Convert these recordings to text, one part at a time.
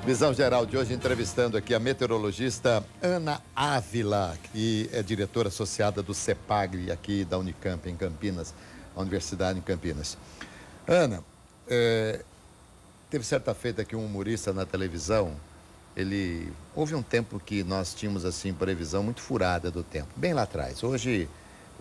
Visão Geral de hoje entrevistando aqui a meteorologista Ana Ávila, que é diretora associada do CEPAGRE aqui da Unicamp, em Campinas, a Universidade em Campinas. Ana, teve certa feita aqui um humorista na televisão, houve um tempo que nós tínhamos assim previsão muito furada do tempo, bem lá atrás. Hoje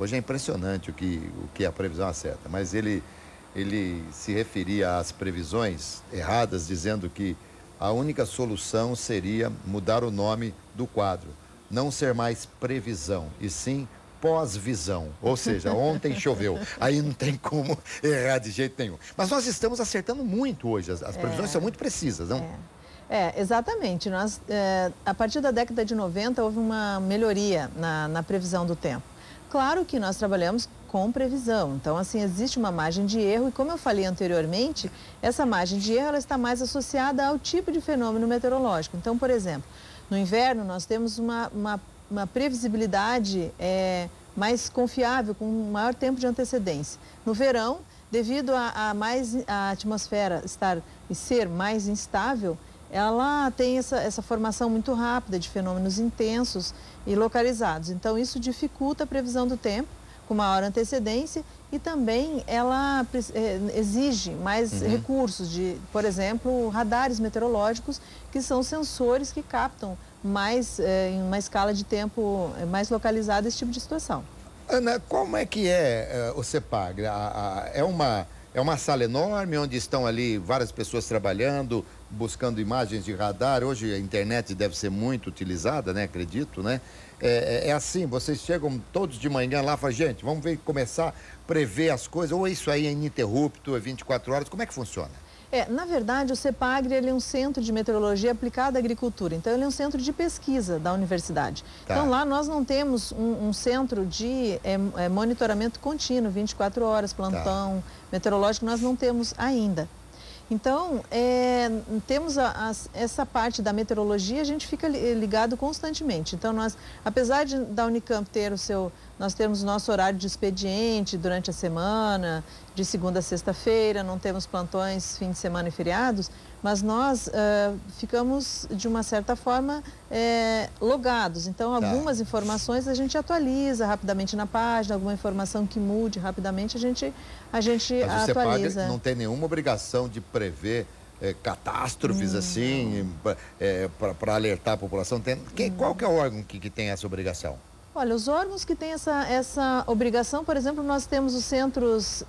é impressionante o que a previsão acerta, mas ele se referia às previsões erradas, dizendo que a única solução seria mudar o nome do quadro, não ser mais previsão, e sim pós-visão. Ou seja, ontem choveu, aí não tem como errar de jeito nenhum. Mas nós estamos acertando muito hoje, as previsões são muito precisas, não? Exatamente. A partir da década de 90 houve uma melhoria na previsão do tempo. Claro que nós trabalhamos com previsão, então assim existe uma margem de erro e, como eu falei anteriormente, essa margem de erro ela está mais associada ao tipo de fenômeno meteorológico. Então, por exemplo, no inverno nós temos uma previsibilidade mais confiável, com um maior tempo de antecedência. No verão, devido a atmosfera ser mais instável, ela tem essa formação muito rápida de fenômenos intensos e localizados. Então, isso dificulta a previsão do tempo com maior antecedência e também ela exige mais recursos de, por exemplo, radares meteorológicos, que são sensores que captam em uma escala de tempo mais localizada esse tipo de situação. Ana, como é que é o CEPAGRE? É uma sala enorme onde estão ali várias pessoas trabalhando, buscando imagens de radar. Hoje a internet deve ser muito utilizada, né? Acredito, né? É assim, vocês chegam todos de manhã lá e falam, gente, vamos começar a prever as coisas, ou isso aí é ininterrupto, é 24 horas, como é que funciona? Na verdade, o CEPAGRE ele é um centro de meteorologia aplicada à agricultura, então ele é um centro de pesquisa da universidade. Tá. Então lá nós não temos um centro de monitoramento contínuo, 24 horas, plantão meteorológico, nós não temos ainda. Então, temos essa parte da meteorologia, a gente fica ligado constantemente. Então, apesar da Unicamp ter nós temos o nosso horário de expediente durante a semana, de segunda a sexta-feira, não temos plantões, fim de semana e feriados, mas nós ficamos, de uma certa forma, logados. Então, algumas informações a gente atualiza rapidamente na página, alguma informação que mude rapidamente, a gente Mas atualiza. O CEPAGRE não tem nenhuma obrigação de prever catástrofes assim, para alertar a população. Qual que é o órgão que tem essa obrigação? Olha, os órgãos que têm essa obrigação, por exemplo, nós temos os centros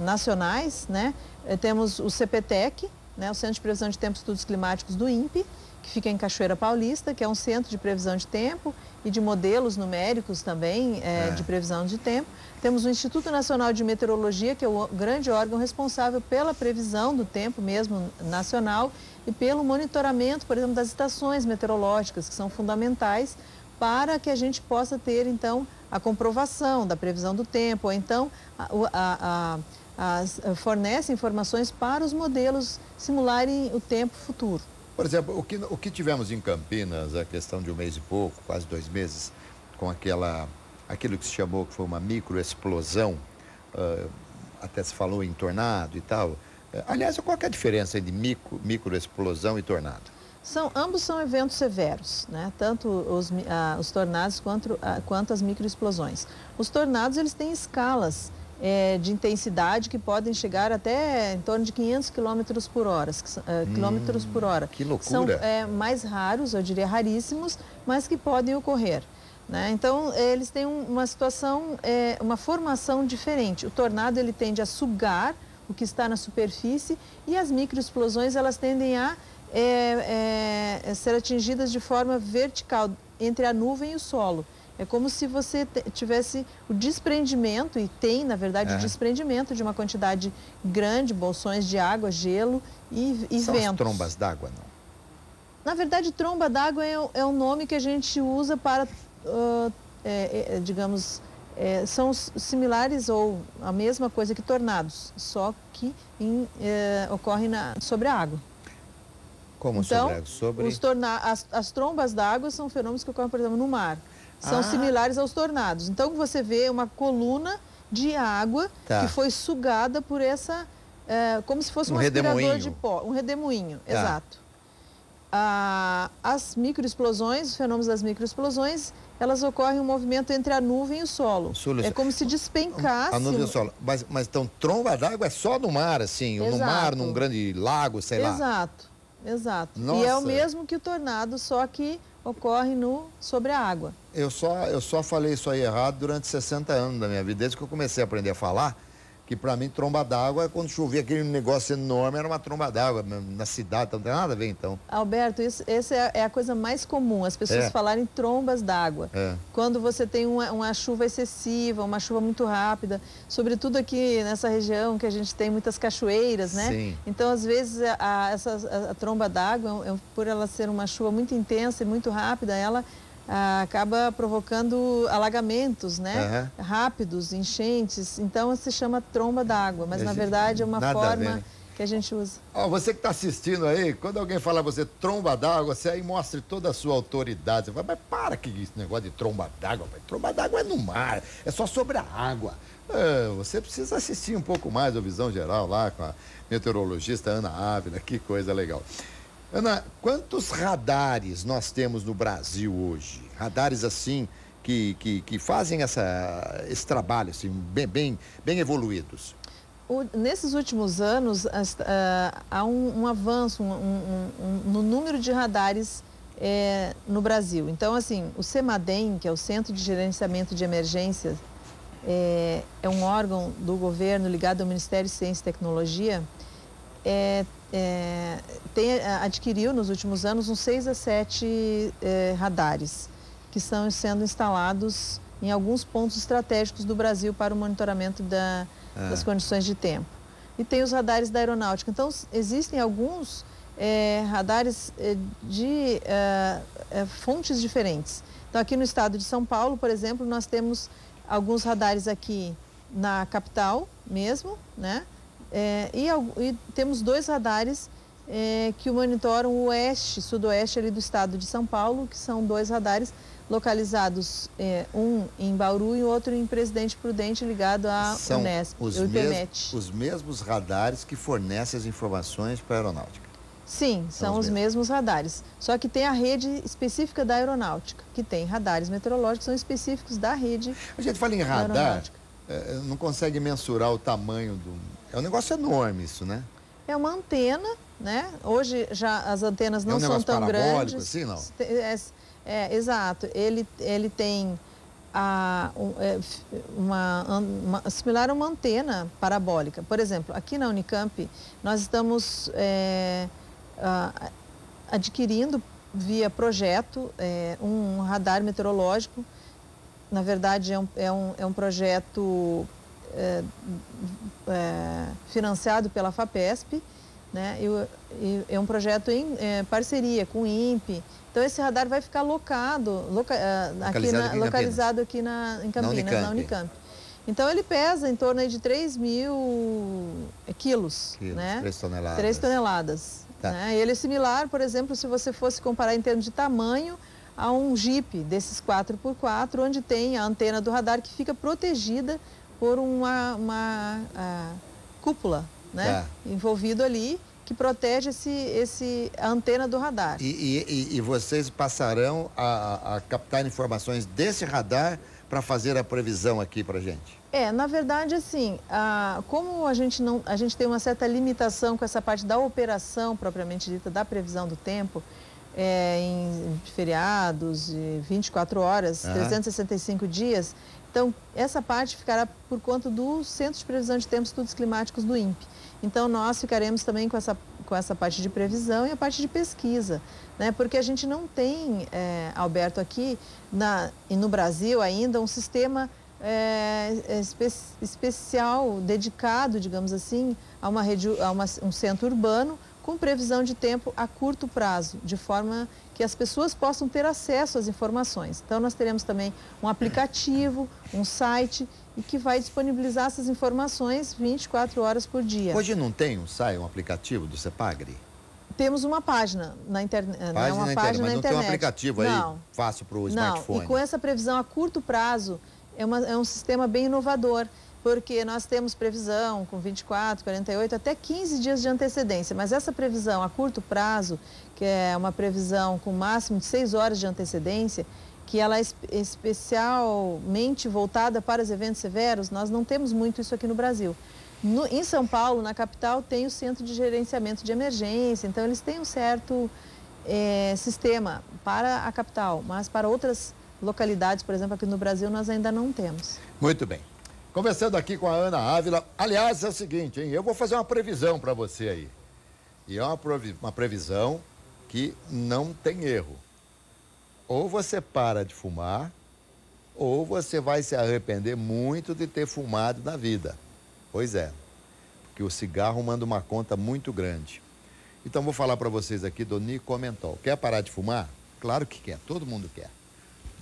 nacionais, né? Temos o CPTEC, né? O Centro de Previsão de Tempo e Estudos Climáticos do INPE, que fica em Cachoeira Paulista, que é um centro de previsão de tempo e de modelos numéricos também de previsão de tempo. Temos o Instituto Nacional de Meteorologia, que é o grande órgão responsável pela previsão do tempo mesmo nacional e pelo monitoramento, por exemplo, das estações meteorológicas, que são fundamentais para que a gente possa ter, então, a comprovação da previsão do tempo, ou então fornece informações para os modelos simularem o tempo futuro. Por exemplo, o que tivemos em Campinas, a questão de um mês e pouco, quase 2 meses, com aquilo que se chamou, que foi uma microexplosão, até se falou em tornado e tal. Aliás, qual que é a diferença entre microexplosão e tornado? Ambos são eventos severos, né? Tanto os tornados quanto as microexplosões. Os tornados, eles têm escalas de intensidade que podem chegar até em torno de 500 quilômetros por hora. Que loucura! São mais raros, eu diria raríssimos, mas que podem ocorrer, né? Então, eles têm uma situação, uma formação diferente. O tornado, ele tende a sugar o que está na superfície e as microexplosões, elas tendem a ser atingidas de forma vertical entre a nuvem e o solo. É como se você tivesse o desprendimento, e tem, na verdade, o desprendimento de uma quantidade grande, bolsões de água, gelo e ventos. São as trombas d'água, não? Na verdade, tromba d'água é um nome que a gente usa para, digamos, são similares ou a mesma coisa que tornados, só que ocorrem sobre a água. Como então, sobre as trombas d'água são fenômenos que ocorrem, por exemplo, no mar. São similares aos tornados. Então, você vê uma coluna de água que foi sugada por como se fosse um aspirador de pó, um redemoinho, exato. As microexplosões, os fenômenos das microexplosões, elas ocorrem um movimento entre a nuvem e o solo. É como se despencasse... A nuvem e o solo. Mas então, tromba d'água é só no mar, assim, ou no mar, num grande lago, sei lá. Exato. Nossa. E é o mesmo que o tornado, só que ocorre sobre a água. Eu só falei isso aí errado durante 60 anos da minha vida, desde que eu comecei a aprender a falar, que para mim tromba d'água é quando chovia aquele negócio enorme, era uma tromba d'água na cidade, então não tem nada a ver então. Alberto, essa é a coisa mais comum, as pessoas falarem trombas d'água. Quando você tem uma chuva excessiva, uma chuva muito rápida, sobretudo aqui nessa região que a gente tem muitas cachoeiras, né? Sim. Então, às vezes, a tromba d'água, por ela ser uma chuva muito intensa e muito rápida, ela acaba provocando alagamentos, né? Rápidos, enchentes. Então, se chama tromba d'água, mas na verdade é uma forma que a gente usa. Você que está assistindo aí, quando alguém falar você tromba d'água, você aí mostre toda a sua autoridade. Você fala, mas para que esse negócio de tromba d'água? Tromba d'água é no mar, é só sobre a água. Você precisa assistir um pouco mais a Visão Geral lá com a meteorologista Ana Ávila, que coisa legal. Ana, quantos radares nós temos no Brasil hoje? Radares assim que fazem esse trabalho assim, bem evoluídos. Nesses últimos anos há um avanço no número de radares no Brasil. Então, assim, o CEMADEM, que é o Centro de Gerenciamento de Emergências, é um órgão do governo ligado ao Ministério de Ciência e Tecnologia, adquiriu nos últimos anos uns 6 a 7 radares que estão sendo instalados em alguns pontos estratégicos do Brasil para o monitoramento das condições de tempo. E tem os radares da aeronáutica. Então, existem alguns radares de fontes diferentes. Então, aqui no estado de São Paulo, por exemplo, nós temos alguns radares aqui na capital mesmo, né? E temos 2 radares que monitoram o sudoeste ali do estado de São Paulo, que são 2 radares localizados, um em Bauru e outro em Presidente Prudente, ligado à Unesp, o IPMET. Os mesmos radares que fornecem as informações para a aeronáutica? Sim, são os mesmos radares. Só que tem a rede específica da aeronáutica, que tem radares meteorológicos que são específicos da rede. A gente fala em radar, não consegue mensurar o tamanho do... É um negócio enorme isso, né? É uma antena, né? Hoje já as antenas não são tão grandes. Assim, não? Exato. Ele tem similar a uma antena parabólica. Por exemplo, aqui na Unicamp, nós estamos adquirindo via projeto um radar meteorológico. Na verdade, é um projeto financiado pela FAPESP, né? E é um projeto em parceria com o INPE. Então, esse radar vai ficar localizado aqui em Campinas, na Unicamp. Então, ele pesa em torno de 3.000 quilos, né? 3 toneladas. 3 toneladas. Tá. Né? Ele é similar, por exemplo, se você fosse comparar em termos de tamanho, a um Jeep desses 4x4, onde tem a antena do radar que fica protegida por uma cúpula, né? Envolvido ali, que protege a antena do radar. E vocês passarão a captar informações desse radar para fazer a previsão aqui para a gente? Na verdade, assim, como a gente tem uma certa limitação com essa parte da operação propriamente dita, da previsão do tempo, em feriados, 24 horas, 365 dias. Então, essa parte ficará por conta do Centro de Previsão de Tempo e Estudos Climáticos do INPE. Então, nós ficaremos também com essa parte de previsão e a parte de pesquisa, né? Porque a gente não tem, Alberto, aqui e no Brasil ainda, um sistema especial, dedicado, digamos assim, a um centro urbano, com previsão de tempo a curto prazo, de forma que as pessoas possam ter acesso às informações. Então, nós teremos também um aplicativo, um site, e que vai disponibilizar essas informações 24 horas por dia. Hoje não tem um aplicativo do CEPAGRI? Temos uma página na internet. Mas não tem um aplicativo aí fácil para o smartphone? Não, e com essa previsão a curto prazo, é um sistema bem inovador. porque nós temos previsão com 24, 48, até 15 dias de antecedência, mas essa previsão a curto prazo, que é uma previsão com máximo de 6 horas de antecedência, que ela é especialmente voltada para os eventos severos, nós não temos muito isso aqui no Brasil. Em São Paulo, na capital, tem o Centro de Gerenciamento de Emergência, então eles têm um certo sistema para a capital, mas para outras localidades, por exemplo, aqui no Brasil, nós ainda não temos. Muito bem. Conversando aqui com a Ana Ávila, aliás, é o seguinte, hein? Eu vou fazer uma previsão para você aí. E é uma previsão que não tem erro. Ou você para de fumar, ou você vai se arrepender muito de ter fumado na vida. Pois é, porque o cigarro manda uma conta muito grande. Então, vou falar para vocês aqui do Nicomentol. Quer parar de fumar? Claro que quer, todo mundo quer.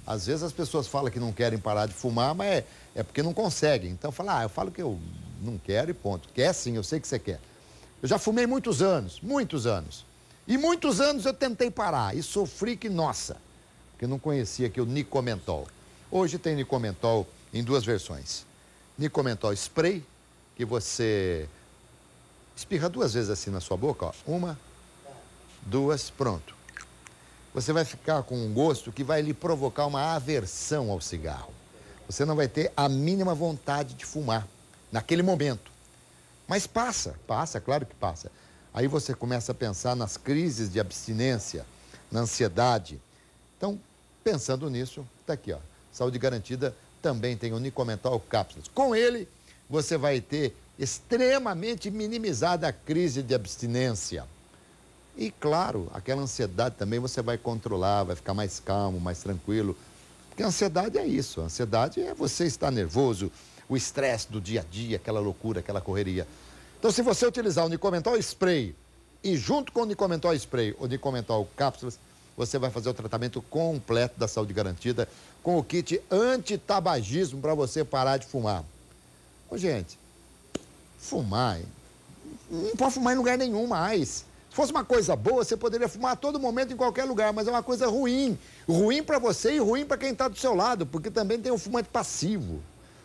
Às vezes as pessoas falam que não querem parar de fumar, mas é porque não conseguem. Então fala, eu falo que eu não quero e ponto. Quer sim, eu sei que você quer. Eu já fumei muitos anos, muitos anos. E muitos anos eu tentei parar e sofri que nossa, porque não conhecia aqui o Nicomentol. Hoje tem Nicomentol em 2 versões. Nicomentol Spray, que você espirra 2 vezes assim na sua boca, ó. 1, 2, pronto. Você vai ficar com um gosto que vai lhe provocar uma aversão ao cigarro. Você não vai ter a mínima vontade de fumar naquele momento. Mas passa, claro que passa. Aí você começa a pensar nas crises de abstinência, na ansiedade. Então, pensando nisso, tá aqui, ó. Saúde Garantida também tem o Nicomentol Cápsulas. Com ele, você vai ter extremamente minimizada a crise de abstinência. E, claro, aquela ansiedade também você vai controlar, vai ficar mais calmo, mais tranquilo. Porque a ansiedade é isso. A ansiedade é você estar nervoso, o estresse do dia a dia, aquela loucura, aquela correria. Então, se você utilizar o Nicomentol Spray e junto com o Nicomentol Spray, o Nicomentol Cápsulas, você vai fazer o tratamento completo da Saúde Garantida com o kit antitabagismo para você parar de fumar. Ô, gente, fumar, não pode fumar em lugar nenhum mais. Se fosse uma coisa boa, você poderia fumar a todo momento, em qualquer lugar, mas é uma coisa ruim. Ruim para você e ruim para quem está do seu lado, porque também tem um fumante passivo.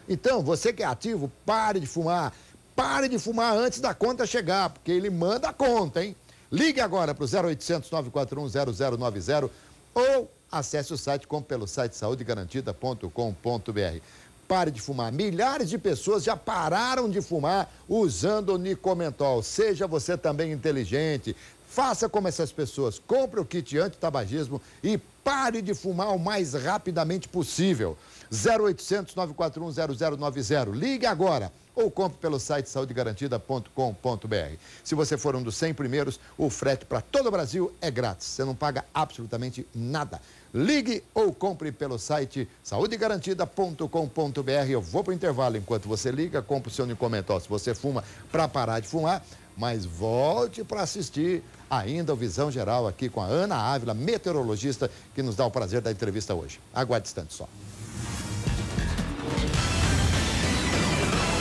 Então, você que é ativo, pare de fumar. Pare de fumar antes da conta chegar, porque ele manda a conta, hein? Ligue agora para o 0800 941 0090 ou acesse o site pelo site saudegarantida.com.br. Pare de fumar. Milhares de pessoas já pararam de fumar usando o Nicomentol. Seja você também inteligente. Faça como essas pessoas. Compre o kit antitabagismo e pare de fumar o mais rapidamente possível. 0800 941 0090. Ligue agora ou compre pelo site saudegarantida.com.br. Se você for um dos 100 primeiros, o frete para todo o Brasil é grátis. Você não paga absolutamente nada. Ligue ou compre pelo site saudegarantida.com.br. Eu vou para o intervalo. Enquanto você liga, compre o seu Nicomentol. Se você fuma, para parar de fumar, mas volte para assistir ainda o Visão Geral aqui com a Ana Ávila, meteorologista, que nos dá o prazer da entrevista hoje. Aguarde instante só.